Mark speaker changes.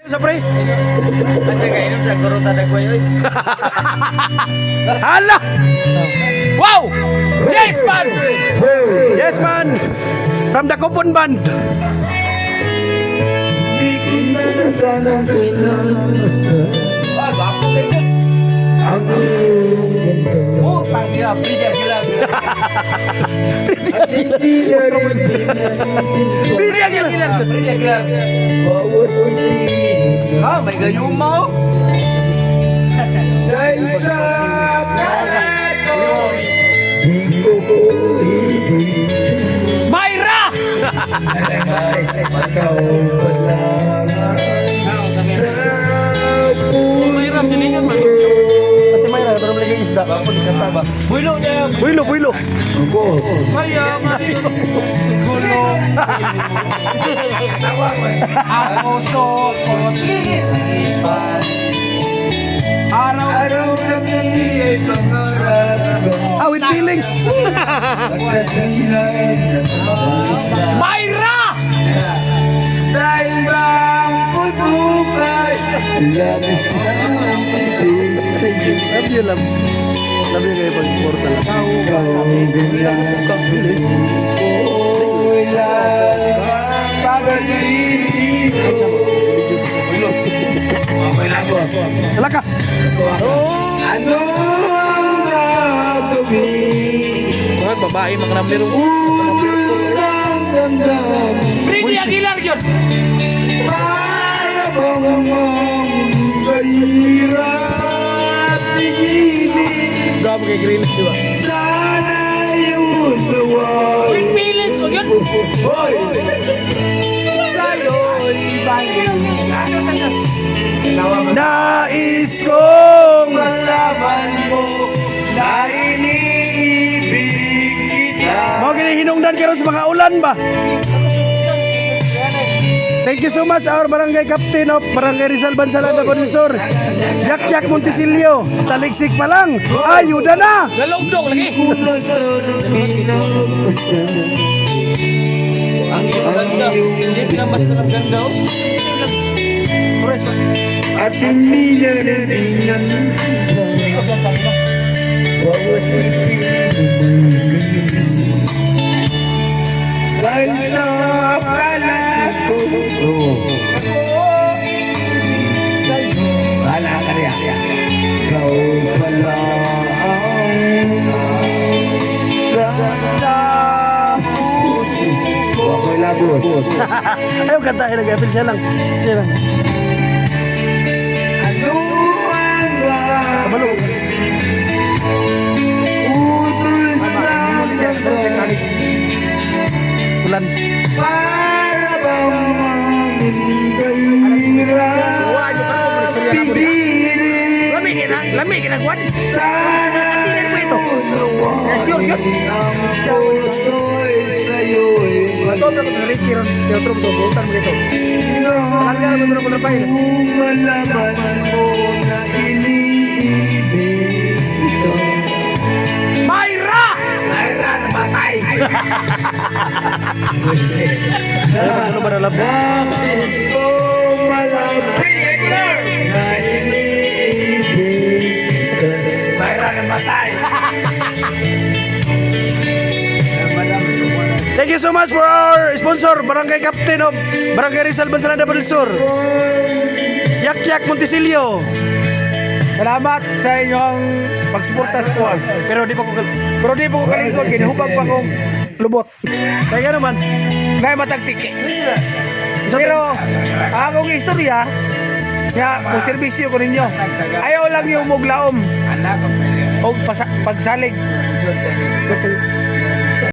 Speaker 1: Sa pre.
Speaker 2: Kasi kainom sa kurutan ng kuya.
Speaker 1: Hala!
Speaker 2: Wow! Yes, man!
Speaker 1: Yes, man! From the Kupon Band.
Speaker 2: Ah, gapo kayo. Oh, tangya, Priya Aguilar.
Speaker 1: Priya Aguilar.
Speaker 2: Priya Aguilar. Ah, may gayuma oh.
Speaker 3: Sa isang
Speaker 1: Myra!
Speaker 3: ikaw pala
Speaker 2: Mayroon siningan man.
Speaker 1: Ate Myra, pero lagi isda.
Speaker 2: Builo niya.
Speaker 1: Builo, builo.
Speaker 2: Maya, gulo. Ako soko sisipan.
Speaker 3: araw kami ay pangarap ko
Speaker 1: Ah, with feelings.
Speaker 3: sa dahilan ng
Speaker 1: Myra!
Speaker 3: dahil bang putupay labis ko ang pagpili sa iyo
Speaker 1: Love you, love. Love you kayo pag-sport lang.
Speaker 3: ikaw bilang ko'y lalakang pag-ibig
Speaker 1: Hala ka!
Speaker 3: ano ang gagawin
Speaker 2: Mga babae mga numero.
Speaker 3: utos ng damdamin
Speaker 2: Priya Aguilar yun.
Speaker 3: para bang mahirap tigilin
Speaker 1: Dami kay Greenwich, di ba?
Speaker 3: sana yung saway
Speaker 2: With feelings, wag yun.
Speaker 3: Hoy! Sa'yo'y bangin
Speaker 2: Ano sa yun?
Speaker 1: Nais kong
Speaker 3: malaman mo na iniibig kita
Speaker 1: mga ginihinungdan kayo sa mga ulan ba? Thank you so much our barangay captain of Barangay Rizal Bansalan na Bonsor. Yak Montesilio. Taligsik pa lang. Ayuda na.
Speaker 2: Lalongdong lagi. Ang ganda. Hindi pinabasta ng ganda oh.
Speaker 3: at hindi niya natingan bawat dahil sa akala ko wala ka rin ikaw pala ang sa puso ako'y labot
Speaker 1: Ayaw kantahin nag-apil siya lang. Siya lang.
Speaker 3: ano ang
Speaker 1: Kabalo.
Speaker 3: utos ng damdamin
Speaker 1: Ulan.
Speaker 3: para bang mahirap tigilin
Speaker 1: Lami kinagwan.
Speaker 3: sana
Speaker 1: mo ito. Sure yun.
Speaker 3: ang puso'y sa'yo'y
Speaker 1: Ito na ko nalikir. Teatro mo to. Butan mo dito. Palangga naman ito na muna pa yun.
Speaker 3: malaman mo na iniibig ito
Speaker 1: Myra!
Speaker 3: Mayra na batay
Speaker 1: Ano ba na love?
Speaker 3: Nais ko malapit na iniibig ito Mayra na batay
Speaker 1: Thank you so much for our sponsor, Barangay Captain of Barangay Rizal Bansalan na Bonsor. Yak Montesilio. Salamat sa inyong pagsuporta sa kuha. Pero di pa ko kalingkod, ginahubag pa kong lubot. Kaya nga naman, ngay matagtiki. Pero akong istorya, kaya kung serbisyo ko ninyo, ayaw lang yung muglaom o pagsalig.